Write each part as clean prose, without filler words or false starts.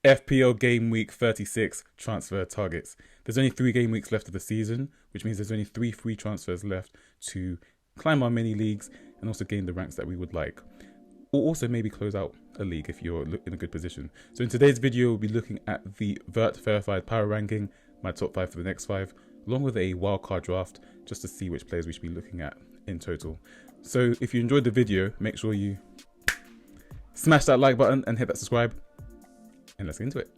FPL game week 36 transfer targets. There's only 3 game weeks left of the season, which means there's only 3 free transfers left to climb our mini leagues and also gain the ranks that we would like. Or also maybe close out a league if you're in a good position. So in today's video, we'll be looking at the Vert verified power ranking, my top 5 for the next 5, along with a wildcard draft, just to see which players we should be looking at in total. So if you enjoyed the video, make sure you smash that like button and hit that subscribe. And let's get into it.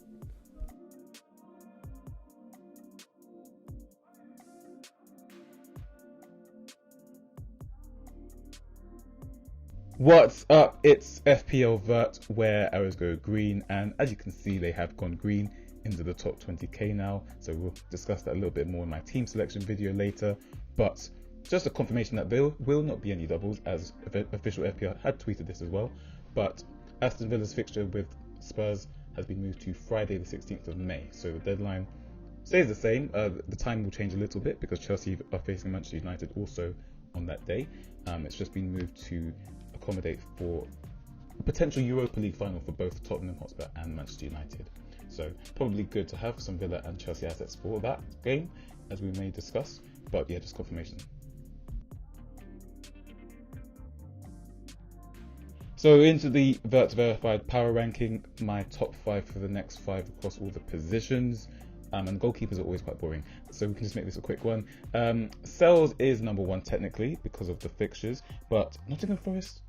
What's up? It's FPL Vert, where arrows go green, and as you can see, they have gone green into the top 20k now. So we'll discuss that a little bit more in my team selection video later. But just a confirmation that there will not be any doubles, as official FPL had tweeted this as well. But Aston Villa's fixture with Spurs has been moved to Friday the 16th of May. So the deadline stays the same. The time will change a little bit because Chelsea are facing Manchester United also on that day. It's just been moved to accommodate for a potential Europa League final for both Tottenham Hotspur and Manchester United. So probably good to have some Villa and Chelsea assets for that game, as we may discuss. But yeah, just confirmation. So into the Vert verified power ranking, my top 5 for the next 5 across all the positions. And goalkeepers are always quite boring, so we can just make this a quick one. Sales is number 1 technically because of the fixtures, but Nottingham Forest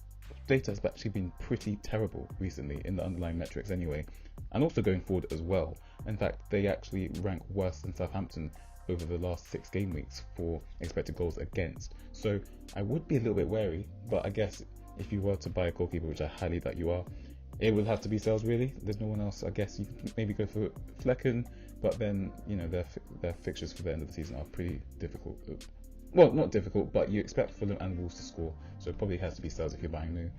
data has actually been pretty terrible recently in the underlying metrics anyway, and also going forward as well. In fact, they actually rank worse than Southampton over the last 6 game weeks for expected goals against. So I would be a little bit wary, but I guess if you were to buy a goalkeeper, which I highly doubt you are, it would have to be Sales really. There's no one else. I guess you can maybe go for Flecken, but then, you know, their fixtures for the end of the season are pretty difficult. Well, not difficult, but you expect Fulham and Wolves to score, so it probably has to be Sales if you're buying new.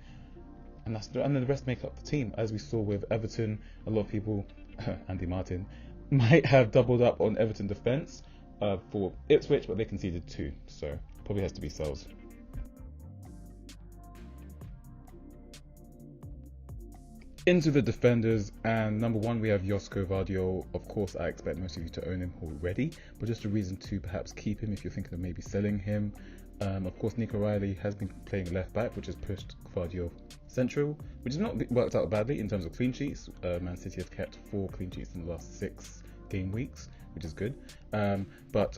And then the rest make up the team. As we saw with Everton, a lot of people, Andy Martin, might have doubled up on Everton defence for Ipswich, but they conceded 2, so probably has to be Sales. Into the defenders, and number 1 we have gvardiol. Of course, I expect most of you to own him already, but just a reason to perhaps keep him if you're thinking of maybe selling him. Of course, Nico Riley has been playing left back, which has pushed Gvardiol central, which has not worked out badly in terms of clean sheets. Man City have kept 4 clean sheets in the last 6 game weeks, which is good. But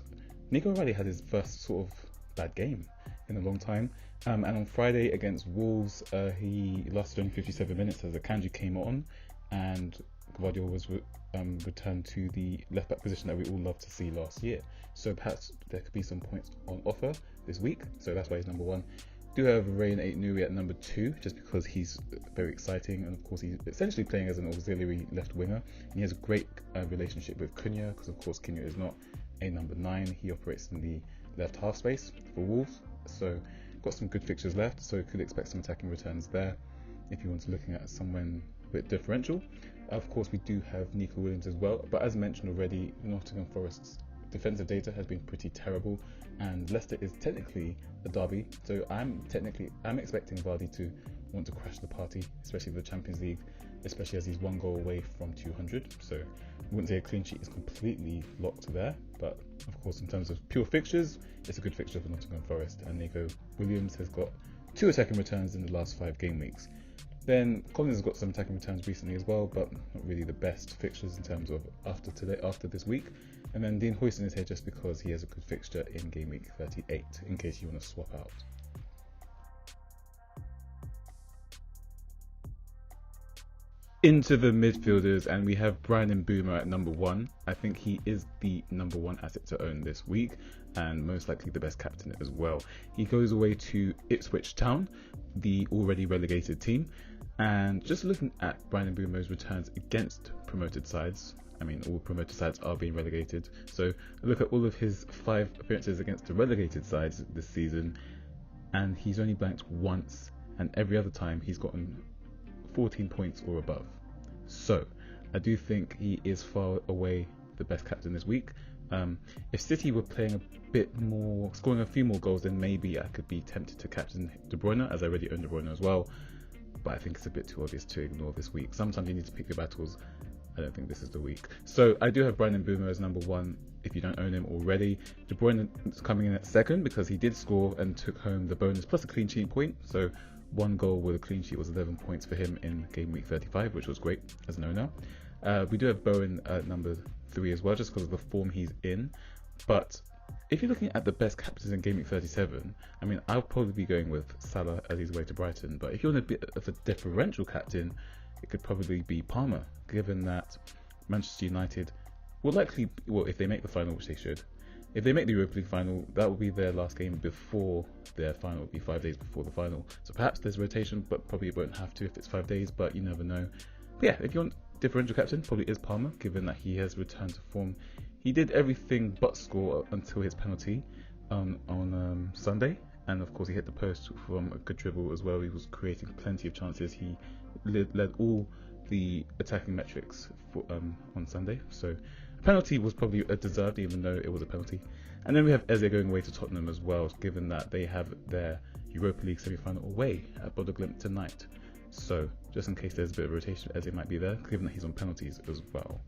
Nico Riley had his first sort of bad game in a long time. And on Friday against Wolves, he lasted only 57 minutes as Akanji came on, and Gvardiol was returned to the left back position that we all loved to see last year. So perhaps there could be some points on offer this week. So that's why he's number 1. Do have Rain 8 Nuri at number 2, just because he's very exciting, and of course he's essentially playing as an auxiliary left winger. And he has a great relationship with Cunha, because of course Cunha is not a number 9. He operates in the left half space for Wolves. So got some good fixtures left, so could expect some attacking returns there if you want to looking at someone a bit differential. Of course, we do have Nico Williams as well, but as mentioned already, Nottingham Forest's defensive data has been pretty terrible, and Leicester is technically a derby, so I'm expecting Vardy to want to crash the party, especially the Champions League, especially as he's 1 goal away from 200. So I wouldn't say a clean sheet is completely locked there, but of course in terms of pure fixtures, it's a good fixture for Nottingham Forest, and Nico Williams has got 2 attacking returns in the last 5 game weeks. Then Collins has got some attacking returns recently as well, but not really the best fixtures in terms of after this week. And then Dean Huijsen is here just because he has a good fixture in game week 38, in case you want to swap out. Into the midfielders, and we have Bryan Mbeumo at number 1. I think he is the number 1 asset to own this week, and most likely the best captain as well. He goes away to Ipswich Town, the already relegated team, and just looking at Bryan Mbeumo's returns against promoted sides, I mean all promoted sides are being relegated, so look at all of his 5 appearances against the relegated sides this season, and he's only blanked once, and every other time he's gotten 14 points or above. So I do think he is far away the best captain this week. If City were playing a bit more, scoring a few more goals, then maybe I could be tempted to captain De Bruyne, as I already own De Bruyne as well, but I think it's a bit too obvious to ignore this week. Sometimes you need to pick your battles, I don't think this is the week. So I do have Bryan Mbeumo as number 1 if you don't own him already. De Bruyne is coming in at 2nd because he did score and took home the bonus plus a clean sheet point. So 1 goal with a clean sheet was 11 points for him in game week 35, which was great as an owner. We do have Bowen at number 3 as well, just because of the form he's in. But if you're looking at the best captains in game week 37, I mean, I'll probably be going with Salah as he's away to Brighton. But if you're on a bit of a differential captain, it could probably be Palmer, given that Manchester United will likely, well, if they make the final, which they should, if they make the Europa League final, that will be their last game before their final. It will be 5 days before the final. So perhaps there's rotation, but probably won't have to if it's 5 days, but you never know. But yeah, if you want differential captain, probably is Palmer, given that he has returned to form. He did everything but score until his penalty on Sunday. And of course, he hit the post from a good dribble as well. He was creating plenty of chances. He led all the attacking metrics for, on Sunday. So a penalty was probably deserved, even though it was a penalty. And then we have Eze going away to Tottenham as well, given that they have their Europa League semi-final away at Bodø/Glimt tonight. So just in case there's a bit of rotation, Eze might be there, given that he's on penalties as well.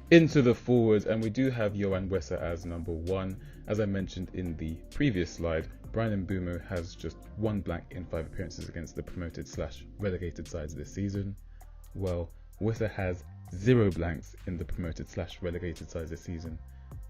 Into the forwards, and we do have Yoane Wissa as number 1. As I mentioned in the previous slide, Bryan Mbeumo has just 1 blank in 5 appearances against the promoted/relegated sides this season. Well, Wissa has 0 blanks in the promoted/relegated sides this season.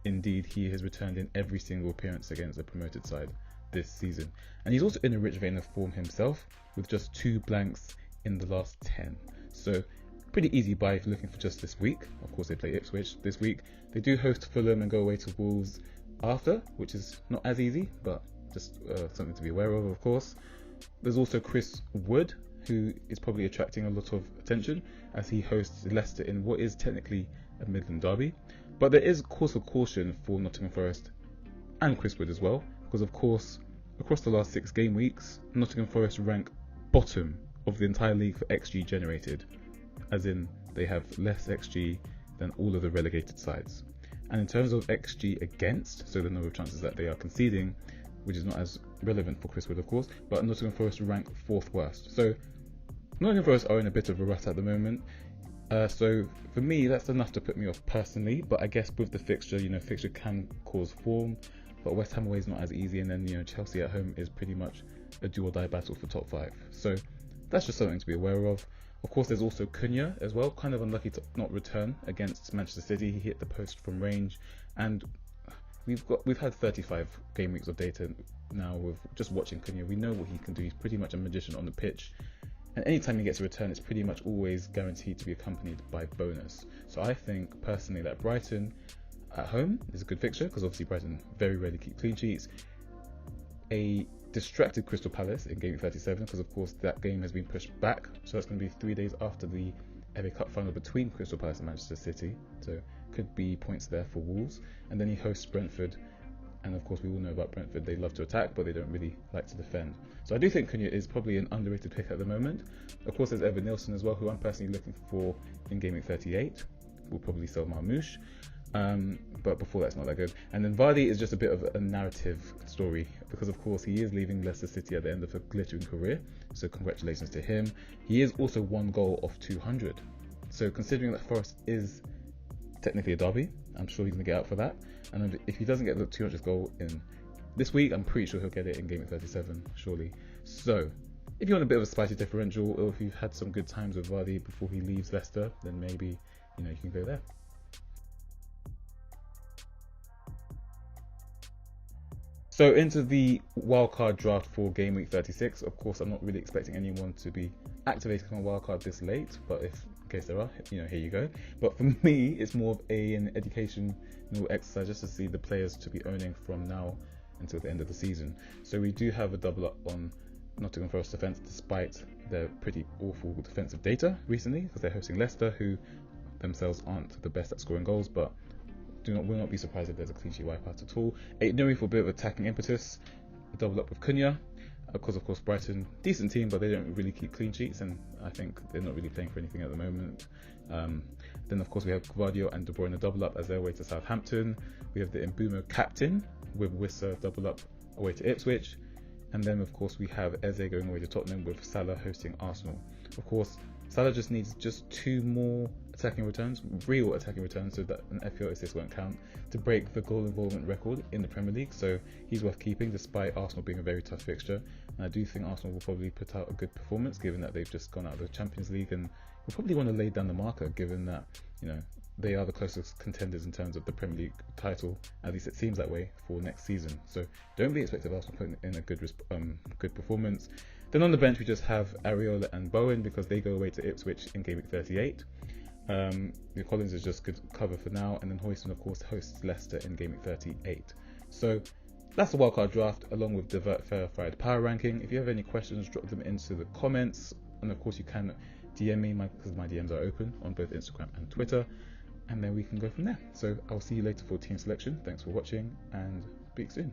Indeed, he has returned in every single appearance against the promoted side this season. And he's also in a rich vein of form himself, with just 2 blanks in the last 10. So pretty easy buy if you're looking for just this week. Of course, they play Ipswich this week. They do host Fulham and go away to Wolves after, which is not as easy, but just something to be aware of course. There's also Chris Wood, who is probably attracting a lot of attention as he hosts Leicester in what is technically a Midland derby. But there is cause for caution for Nottingham Forest and Chris Wood as well, because of course, across the last 6 game weeks, Nottingham Forest rank bottom of the entire league for XG generated, as in they have less XG than all of the relegated sides. And in terms of XG against, so the number of chances that they are conceding, which is not as relevant for Chris Wood of course, but Nottingham Forest rank 4th worst. So Nottingham Forest are in a bit of a rut at the moment. So for me, that's enough to put me off personally, but I guess with the fixture, fixture can cause form, but West Ham away is not as easy, and then Chelsea at home is pretty much a do or die battle for top 5. So that's just something to be aware of. Of course, there's also Cunha as well, kind of unlucky to not return against Manchester City. He hit the post from range, and we've had 35 game weeks of data now with just watching Cunha. We know what he can do. He's pretty much a magician on the pitch, and anytime he gets a return, it's pretty much always guaranteed to be accompanied by bonus. So I think personally that Brighton at home is a good fixture, because obviously Brighton very rarely keep clean sheets. A distracted Crystal Palace in game 37, because of course that game has been pushed back, so that's going to be 3 days after the FA Cup final between Crystal Palace and Manchester City, so could be points there for Wolves. And then he hosts Brentford, and of course we all know about Brentford, they love to attack but they don't really like to defend. So I do think Cunha is probably an underrated pick at the moment. Of course there's Evan Nilsson as well, who I'm personally looking for in game 38. We'll probably sell Marmouche, but before that's not that good. And then Vardy is just a bit of a narrative story, because of course he is leaving Leicester City at the end of a glittering career, so congratulations to him. He is also 1 goal off 200, so considering that Forest is technically a derby, I'm sure he's going to get out for that. And if he doesn't get the 200th goal in this week, I'm pretty sure he'll get it in game 37 surely. So if you want a bit of a spicy differential, or if you've had some good times with Vardy before he leaves Leicester, then maybe you can go there. So into the wildcard draft for game week 36. Of course, I'm not really expecting anyone to be activated on wildcard this late, but in case there are, here you go. But for me, it's more of an educational exercise just to see the players to be owning from now until the end of the season. So we do have a double up on Nottingham Forest defence, despite their pretty awful defensive data recently, because they're hosting Leicester, who themselves aren't the best at scoring goals, but will not be surprised if there's a clean sheet wipeout at all. Aït-Nouri for a bit of attacking impetus, a double up with Cunha, because of course Brighton, decent team, but they don't really keep clean sheets, and I think they're not really playing for anything at the moment. Then of course we have gvardiol and De Bruyne double up as their way to Southampton. We have the Mbeumo captain with Wissa double up away to Ipswich. And then, of course, we have Eze going away to Tottenham with Salah hosting Arsenal. Of course, Salah just needs just 2 more attacking returns, real attacking returns, so that an FPL assist won't count, to break the goal involvement record in the Premier League. So he's worth keeping, despite Arsenal being a very tough fixture. And I do think Arsenal will probably put out a good performance, given that they've just gone out of the Champions League, and will probably want to lay down the marker, given that, you know, they are the closest contenders in terms of the Premier League title. At least it seems that way for next season. So don't be expecting Arsenal putting in a good performance. Then on the bench we just have Areola and Bowen, because they go away to Ipswich in gameweek 38. Collins is just good cover for now, and then Hoyson, of course, hosts Leicester in gameweek 38. So that's the wildcard draft, along with the Vert verified power ranking. If you have any questions, drop them into the comments, and of course you can DM me, because my DMs are open on both Instagram and Twitter, and then we can go from there. So I'll see you later for team selection. Thanks for watching, and speak soon.